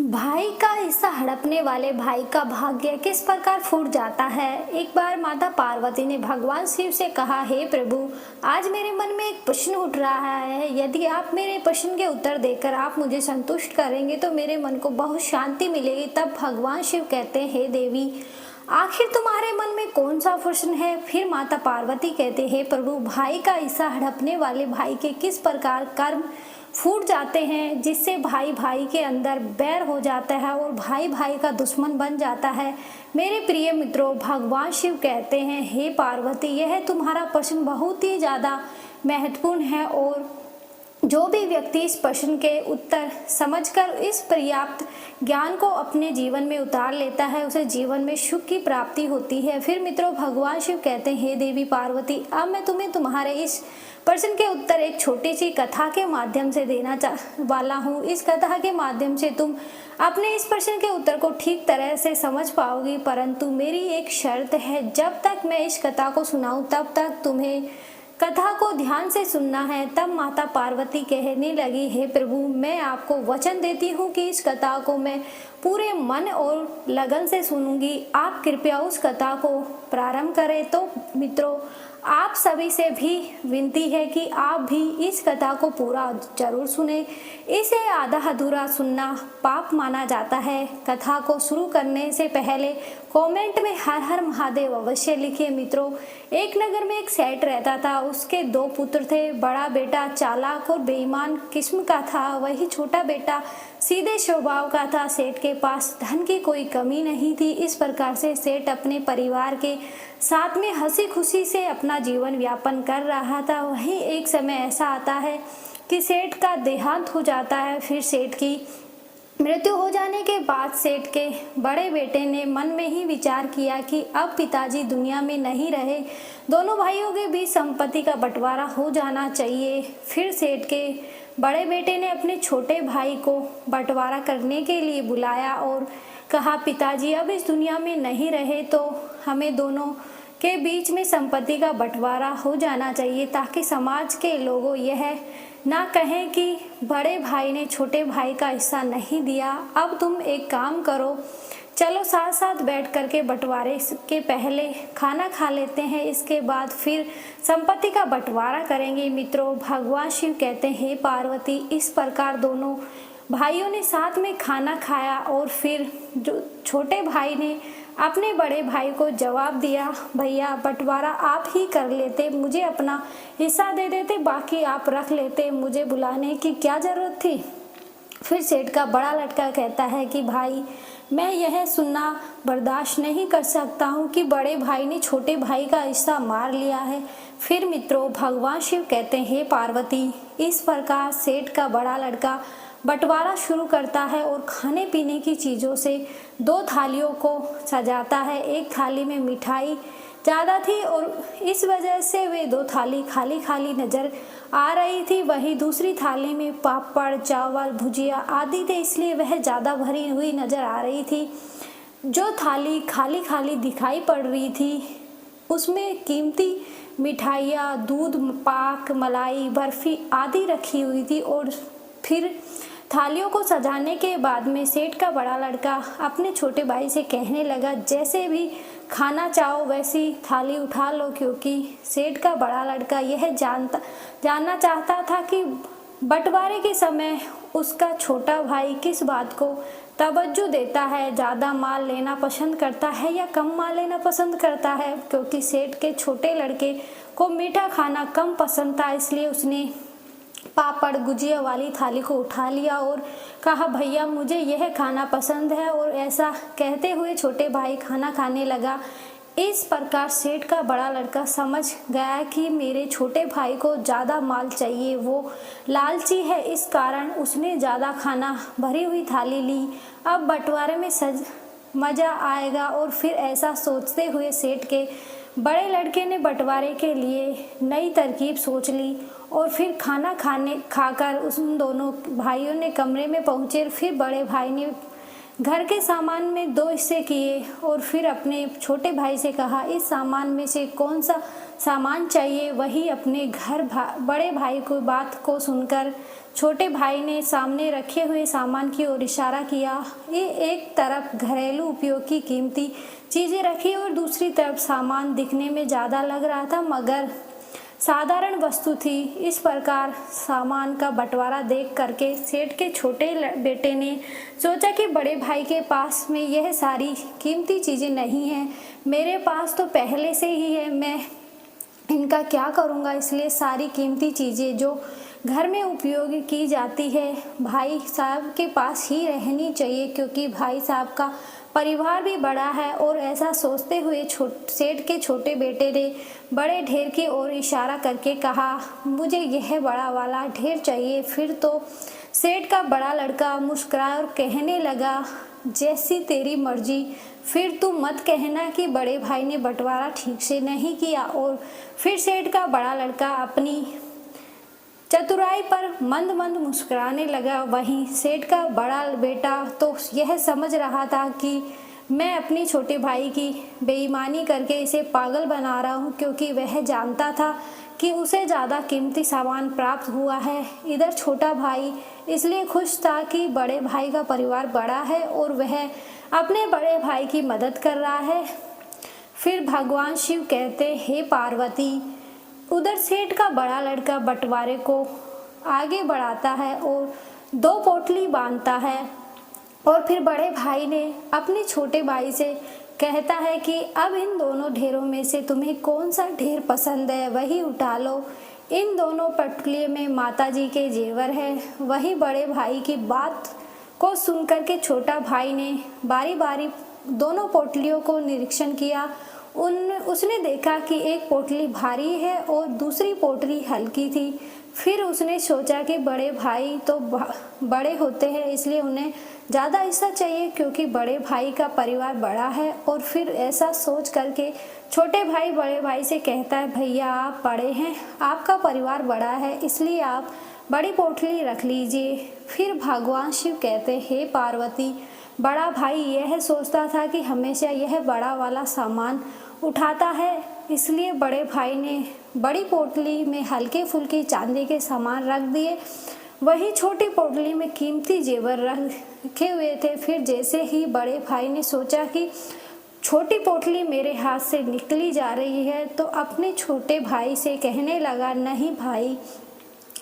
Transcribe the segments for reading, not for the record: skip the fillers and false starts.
भाई का हिस्सा हड़पने वाले भाई का भाग्य किस प्रकार फूट जाता है। एक बार माता पार्वती ने भगवान शिव से कहा, हे प्रभु, आज मेरे मन में एक प्रश्न उठ रहा है। यदि आप मेरे प्रश्न के उत्तर देकर आप मुझे संतुष्ट करेंगे तो मेरे मन को बहुत शांति मिलेगी। तब भगवान शिव कहते हैं, हे देवी, आखिर तुम्हारे मन में कौन सा प्रश्न है। फिर माता पार्वती कहते, हे प्रभु, भाई का हिस्सा हड़पने वाले भाई के किस प्रकार कर्म फूट जाते हैं, जिससे भाई भाई के अंदर बैर हो जाता है और भाई भाई का दुश्मन बन जाता है। मेरे प्रिय मित्रों, भगवान शिव कहते हैं, हे पार्वती, यह तुम्हारा प्रश्न बहुत ही ज़्यादा महत्वपूर्ण है और जो भी व्यक्ति इस प्रश्न के उत्तर समझकर इस पर्याप्त ज्ञान को अपने जीवन में उतार लेता है, उसे जीवन में सुख की प्राप्ति होती है। फिर मित्रों, भगवान शिव कहते हैं, हे देवी पार्वती, अब मैं तुम्हें तुम्हारे इस प्रश्न के उत्तर एक छोटी सी कथा के माध्यम से देना वाला हूँ। इस कथा के माध्यम से तुम अपने इस प्रश्न के उत्तर को ठीक तरह से समझ पाओगी, परंतु मेरी एक शर्त है, जब तक मैं इस कथा को सुनाऊं तब तक तुम्हें कथा को ध्यान से सुनना है। तब माता पार्वती कहने लगी, हे प्रभु, मैं आपको वचन देती हूँ कि इस कथा को मैं पूरे मन और लगन से सुनूंगी। आप कृपया उस कथा को प्रारंभ करें। तो मित्रों, आप सभी से भी विनती है कि आप भी इस कथा को पूरा जरूर सुने। इसे आधा अधूरा सुनना पाप माना जाता है। कथा को शुरू करने से पहले कमेंट में हर हर महादेव अवश्य लिखिए। मित्रों, एक नगर में एक सेठ रहता था। उसके दो पुत्र थे। बड़ा बेटा चालाक और बेईमान किस्म का था, वही छोटा बेटा सीधे स्वभाव का था। सेठ के पास धन की कोई कमी नहीं थी। इस प्रकार से सेठ अपने परिवार के साथ में हंसी खुशी से अपना जीवन यापन कर रहा था। वहीं एक समय ऐसा आता है कि सेठ का देहांत हो जाता है। फिर सेठ की मृत्यु हो जाने के बाद सेठ के बड़े बेटे ने मन में ही विचार किया कि अब पिताजी दुनिया में नहीं रहे, दोनों भाइयों के बीच संपत्ति का बंटवारा हो जाना चाहिए। फिर सेठ के बड़े बेटे ने अपने छोटे भाई को बंटवारा करने के लिए बुलाया और कहा, पिताजी अब इस दुनिया में नहीं रहे तो हमें दोनों के बीच में संपत्ति का बंटवारा हो जाना चाहिए, ताकि समाज के लोगों यह ना कहें कि बड़े भाई ने छोटे भाई का हिस्सा नहीं दिया। अब तुम एक काम करो, चलो साथ साथ बैठ करके बंटवारे के पहले खाना खा लेते हैं, इसके बाद फिर संपत्ति का बंटवारा करेंगे। मित्रों, भगवान शिव कहते हैं, हे पार्वती, इस प्रकार दोनों भाइयों ने साथ में खाना खाया और फिर जो छोटे भाई ने अपने बड़े भाई को जवाब दिया, भैया बंटवारा आप ही कर लेते, मुझे अपना हिस्सा दे देते, बाकी आप रख लेते, मुझे बुलाने की क्या जरूरत थी। फिर सेठ का बड़ा लड़का कहता है कि भाई, मैं यह सुनना बर्दाश्त नहीं कर सकता हूँ कि बड़े भाई ने छोटे भाई का हिस्सा मार लिया है। फिर मित्रों, भगवान शिव कहते हैं, हे पार्वती, इस प्रकार सेठ का बड़ा लड़का बंटवारा शुरू करता है और खाने पीने की चीज़ों से दो थालियों को सजाता है। एक थाली में मिठाई ज़्यादा थी और इस वजह से वे दो थाली खाली खाली नज़र आ रही थी। वहीं दूसरी थाली में पापड़, चावल, भुजिया आदि थे, इसलिए वह ज़्यादा भरी हुई नज़र आ रही थी। जो थाली खाली खाली दिखाई पड़ रही थी उसमें कीमती मिठाइयाँ, दूध पाक, मलाई, बर्फ़ी आदि रखी हुई थी। और फिर थालियों को सजाने के बाद में सेठ का बड़ा लड़का अपने छोटे भाई से कहने लगा, जैसे भी खाना चाहो वैसी थाली उठा लो, क्योंकि सेठ का बड़ा लड़का यह जानना चाहता था कि बंटवारे के समय उसका छोटा भाई किस बात को तवज्जो देता है, ज़्यादा माल लेना पसंद करता है या कम माल लेना पसंद करता है। क्योंकि सेठ के छोटे लड़के को मीठा खाना कम पसंद था, इसलिए उसने पापड़ गुजिया वाली थाली को उठा लिया और कहा, भैया मुझे यह खाना पसंद है। और ऐसा कहते हुए छोटे भाई खाना खाने लगा। इस प्रकार सेठ का बड़ा लड़का समझ गया कि मेरे छोटे भाई को ज़्यादा माल चाहिए, वो लालची है, इस कारण उसने ज़्यादा खाना भरी हुई थाली ली। अब बंटवारे में मज़ा आएगा। और फिर ऐसा सोचते हुए सेठ के बड़े लड़के ने बंटवारे के लिए नई तरकीब सोच ली और फिर खाकर उन दोनों भाइयों ने कमरे में पहुंचे। फिर बड़े भाई ने घर के सामान में 2 हिस्से किए और फिर अपने छोटे भाई से कहा, इस सामान में से कौन सा सामान चाहिए। वही अपने बड़े भाई को बात को सुनकर छोटे भाई ने सामने रखे हुए सामान की ओर इशारा किया। ये एक तरफ घरेलू उपयोग की कीमती चीज़ें रखी और दूसरी तरफ सामान दिखने में ज़्यादा लग रहा था मगर साधारण वस्तु थी। इस प्रकार सामान का बंटवारा देख करके सेठ के छोटे बेटे ने सोचा कि बड़े भाई के पास में यह सारी कीमती चीज़ें नहीं हैं, मेरे पास तो पहले से ही है, मैं इनका क्या करूँगा। इसलिए सारी कीमती चीज़ें जो घर में उपयोग की जाती है भाई साहब के पास ही रहनी चाहिए, क्योंकि भाई साहब का परिवार भी बड़ा है। और ऐसा सोचते हुए सेठ के छोटे बेटे ने बड़े ढेर की ओर इशारा करके कहा, मुझे यह बड़ा वाला ढेर चाहिए। फिर तो सेठ का बड़ा लड़का मुस्कुराया और कहने लगा, जैसी तेरी मर्जी। फिर तू मत कहना कि बड़े भाई ने बंटवारा ठीक से नहीं किया। और फिर सेठ का बड़ा लड़का अपनी चतुराई पर मंद मंद मुस्कुराने लगा। वहीं सेठ का बड़ा बेटा तो यह समझ रहा था कि मैं अपनी छोटे भाई की बेईमानी करके इसे पागल बना रहा हूँ, क्योंकि वह जानता था कि उसे ज़्यादा कीमती सामान प्राप्त हुआ है। इधर छोटा भाई इसलिए खुश था कि बड़े भाई का परिवार बड़ा है और वह अपने बड़े भाई की मदद कर रहा है। फिर भगवान शिव कहते, हे पार्वती। उधर सेठ का बड़ा लड़का बंटवारे को आगे बढ़ाता है और 2 पोटली बांधता है और फिर बड़े भाई ने अपने छोटे भाई से कहता है कि अब इन दोनों ढेरों में से तुम्हें कौन सा ढेर पसंद है वही उठा लो। इन दोनों पोटलियों में माता जी के जेवर है। वही बड़े भाई की बात को सुनकर के छोटा भाई ने बारी बारी दोनों पोटलियों को निरीक्षण किया। उसने देखा कि एक पोटली भारी है और दूसरी पोटली हल्की थी। फिर उसने सोचा कि बड़े भाई तो बड़े होते हैं, इसलिए उन्हें ज़्यादा हिस्सा चाहिए, क्योंकि बड़े भाई का परिवार बड़ा है। और फिर ऐसा सोच करके छोटे भाई बड़े भाई से कहता है, भैया आप बड़े हैं, आपका परिवार बड़ा है, इसलिए आप बड़ी पोटली रख लीजिए। फिर भगवान शिव कहते, हे पार्वती। बड़ा भाई यह सोचता था कि हमेशा यह बड़ा वाला सामान उठाता है, इसलिए बड़े भाई ने बड़ी पोटली में हल्के फुल्के चांदी के सामान रख दिए। वही छोटी पोटली में कीमती जेवर रखे हुए थे। फिर जैसे ही बड़े भाई ने सोचा कि छोटी पोटली मेरे हाथ से निकली जा रही है, तो अपने छोटे भाई से कहने लगा, नहीं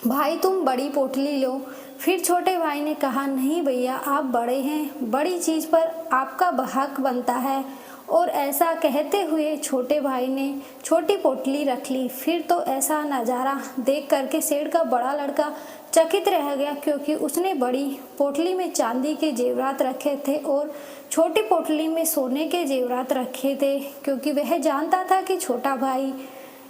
भाई तुम बड़ी पोटली लो। फिर छोटे भाई ने कहा, नहीं भैया आप बड़े हैं, बड़ी चीज़ पर आपका हक बनता है। और ऐसा कहते हुए छोटे भाई ने छोटी पोटली रख ली। फिर तो ऐसा नज़ारा देख करके सेठ का बड़ा लड़का चकित रह गया, क्योंकि उसने बड़ी पोटली में चांदी के जेवरात रखे थे और छोटी पोटली में सोने के जेवरात रखे थे, क्योंकि वह जानता था कि छोटा भाई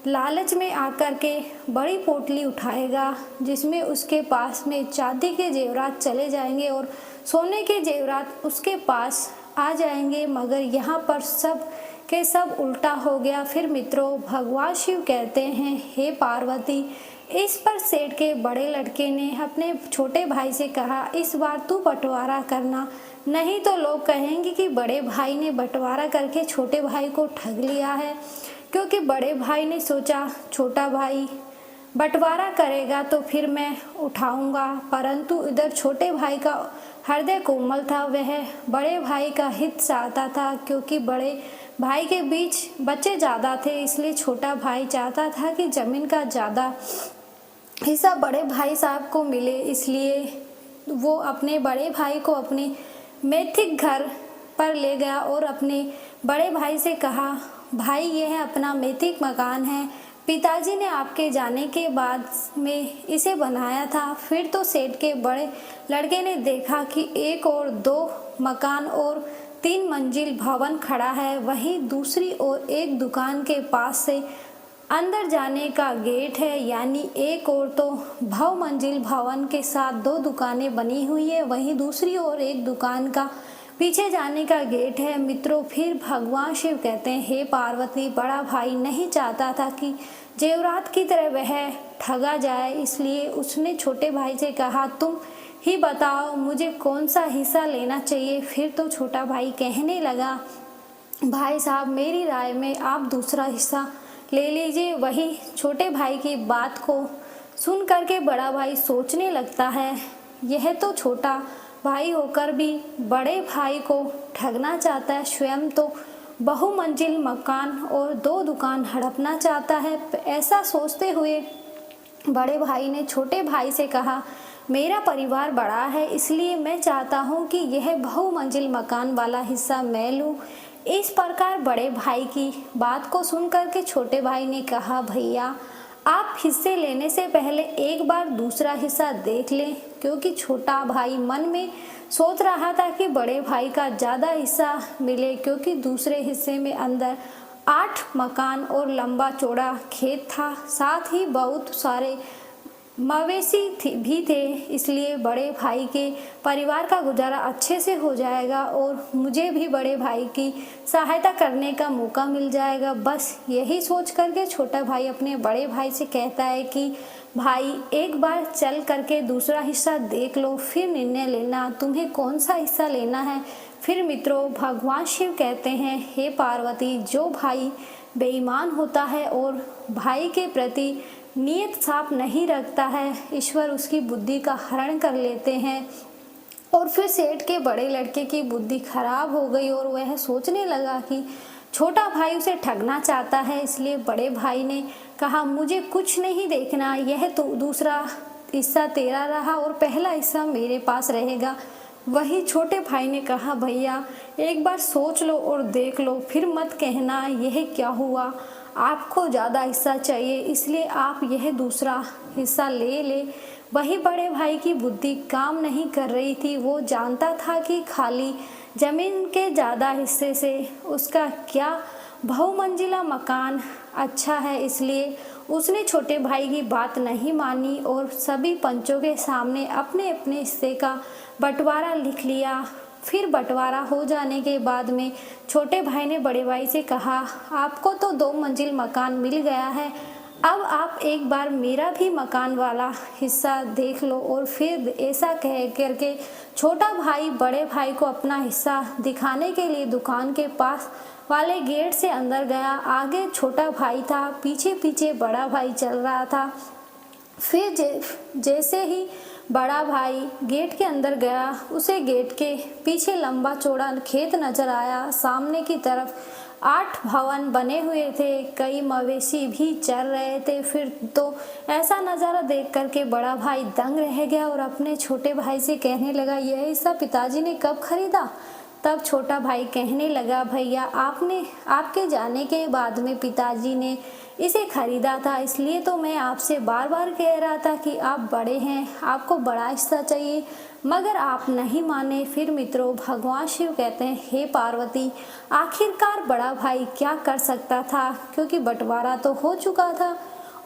लालच में आकर के बड़ी पोटली उठाएगा, जिसमें उसके पास में चांदी के जेवरात चले जाएंगे और सोने के जेवरात उसके पास आ जाएंगे। मगर यहाँ पर सब के सब उल्टा हो गया। फिर मित्रों भगवान शिव कहते हैं, हे पार्वती। इस पर सेठ के बड़े लड़के ने अपने छोटे भाई से कहा, इस बार तू बंटवारा करना, नहीं तो लोग कहेंगे कि बड़े भाई ने बंटवारा करके छोटे भाई को ठग लिया है। क्योंकि बड़े भाई ने सोचा छोटा भाई बंटवारा करेगा तो फिर मैं उठाऊंगा, परंतु इधर छोटे भाई का हृदय कोमल था, वह बड़े भाई का हित चाहता था। क्योंकि बड़े भाई के बीच बच्चे ज़्यादा थे, इसलिए छोटा भाई चाहता था कि ज़मीन का ज़्यादा हिस्सा बड़े भाई साहब को मिले। इसलिए वो अपने बड़े भाई को अपने मैथिक घर पर ले गया और अपने बड़े भाई से कहा, भाई यह अपना मैथिक मकान है, पिताजी ने आपके जाने के बाद में इसे बनाया था। फिर तो सेठ के बड़े लड़के ने देखा कि 1 और 2 मकान और 3 मंजिल भवन खड़ा है। वहीं दूसरी ओर एक दुकान के पास से अंदर जाने का गेट है, यानी एक और तो भव मंजिल भवन के साथ 2 दुकानें बनी हुई है, वहीं दूसरी ओर एक दुकान का पीछे जाने का गेट है। मित्रों फिर भगवान शिव कहते हैं, हे पार्वती। बड़ा भाई नहीं चाहता था कि जेवरात की तरह वह ठगा जाए, इसलिए उसने छोटे भाई से कहा, तुम ही बताओ मुझे कौन सा हिस्सा लेना चाहिए। फिर तो छोटा भाई कहने लगा, भाई साहब मेरी राय में आप दूसरा हिस्सा ले लीजिए। वही छोटे भाई की बात को सुन करके बड़ा भाई सोचने लगता है, यह तो छोटा भाई होकर भी बड़े भाई को ठगना चाहता है, स्वयं तो बहुमंजिल मकान और 2 दुकान हड़पना चाहता है। ऐसा सोचते हुए बड़े भाई ने छोटे भाई से कहा, मेरा परिवार बड़ा है इसलिए मैं चाहता हूँ कि यह बहुमंजिल मकान वाला हिस्सा मैं लूँ। इस प्रकार बड़े भाई की बात को सुनकर के छोटे भाई ने कहा, भैया आप हिस्से लेने से पहले एक बार दूसरा हिस्सा देख लें, क्योंकि छोटा भाई मन में सोच रहा था कि बड़े भाई का ज़्यादा हिस्सा मिले, क्योंकि दूसरे हिस्से में अंदर 8 मकान और लंबा चौड़ा खेत था, साथ ही बहुत सारे मवेशी भी थे। इसलिए बड़े भाई के परिवार का गुजारा अच्छे से हो जाएगा और मुझे भी बड़े भाई की सहायता करने का मौका मिल जाएगा। बस यही सोच करके छोटा भाई अपने बड़े भाई से कहता है कि भाई एक बार चल करके दूसरा हिस्सा देख लो, फिर निर्णय लेना तुम्हें कौन सा हिस्सा लेना है। फिर मित्रों भगवान शिव कहते हैं, हे पार्वती, जो भाई बेईमान होता है और भाई के प्रति नियत साफ नहीं रखता है, ईश्वर उसकी बुद्धि का हरण कर लेते हैं। और फिर सेठ के बड़े लड़के की बुद्धि खराब हो गई और वह सोचने लगा कि छोटा भाई उसे ठगना चाहता है। इसलिए बड़े भाई ने कहा, मुझे कुछ नहीं देखना, यह तो दूसरा हिस्सा तेरा रहा और पहला हिस्सा मेरे पास रहेगा। वही छोटे भाई ने कहा, भैया एक बार सोच लो और देख लो, फिर मत कहना यह क्या हुआ, आपको ज़्यादा हिस्सा चाहिए इसलिए आप यह दूसरा हिस्सा ले। वही बड़े भाई की बुद्धि काम नहीं कर रही थी। वो जानता था कि खाली जमीन के ज़्यादा हिस्से से उसका क्या बहुमंजिला मकान अच्छा है, इसलिए उसने छोटे भाई की बात नहीं मानी और सभी पंचों के सामने अपने अपने हिस्से का बंटवारा लिख लिया। फिर बंटवारा हो जाने के बाद में छोटे भाई ने बड़े भाई से कहा, आपको तो 2 मंजिल मकान मिल गया है, अब आप एक बार मेरा भी मकान वाला हिस्सा देख लो। और फिर ऐसा कह करके छोटा भाई बड़े भाई को अपना हिस्सा दिखाने के लिए दुकान के पास वाले गेट से अंदर गया। आगे छोटा भाई था, पीछे पीछे बड़ा भाई चल रहा था। फिर जैसे ही बड़ा भाई गेट के अंदर गया, उसे गेट के पीछे लंबा चौड़ा खेत नजर आया। सामने की तरफ 8 भवन बने हुए थे, कई मवेशी भी चर रहे थे। फिर तो ऐसा नज़ारा देख करके बड़ा भाई दंग रह गया और अपने छोटे भाई से कहने लगा, यह हिस्सा पिताजी ने कब खरीदा। तब छोटा भाई कहने लगा, भैया आपके जाने के बाद में पिताजी ने इसे खरीदा था, इसलिए तो मैं आपसे बार बार कह रहा था कि आप बड़े हैं, आपको बड़ा हिस्सा चाहिए, मगर आप नहीं माने। फिर मित्रों भगवान शिव कहते हैं, हे पार्वती, आखिरकार बड़ा भाई क्या कर सकता था, क्योंकि बंटवारा तो हो चुका था।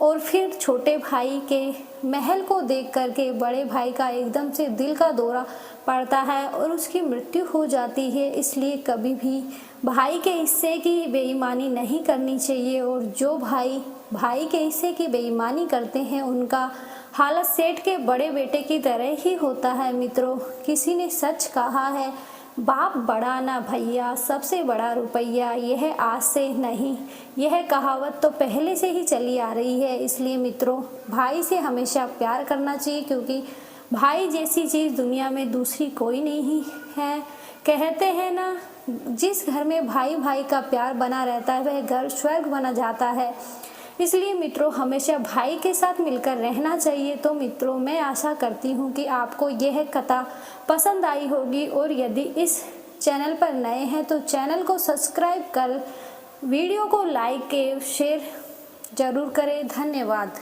और फिर छोटे भाई के महल को देख करके बड़े भाई का एकदम से दिल का दौरा पड़ता है और उसकी मृत्यु हो जाती है। इसलिए कभी भी भाई के हिस्से की बेईमानी नहीं करनी चाहिए और जो भाई के हिस्से की बेईमानी करते हैं उनका हालत सेठ के बड़े बेटे की तरह ही होता है। मित्रों किसी ने सच कहा है, बाप बड़ा ना भैया, सबसे बड़ा रुपया। यह आज से नहीं, यह कहावत तो पहले से ही चली आ रही है। इसलिए मित्रों भाई से हमेशा प्यार करना चाहिए, क्योंकि भाई जैसी चीज़ दुनिया में दूसरी कोई नहीं है। कहते हैं ना, जिस घर में भाई भाई का प्यार बना रहता है वह घर स्वर्ग बना जाता है। इसलिए मित्रों हमेशा भाई के साथ मिलकर रहना चाहिए। तो मित्रों मैं आशा करती हूँ कि आपको यह कथा पसंद आई होगी, और यदि इस चैनल पर नए हैं तो चैनल को सब्सक्राइब कर वीडियो को लाइक शेयर जरूर करें। धन्यवाद।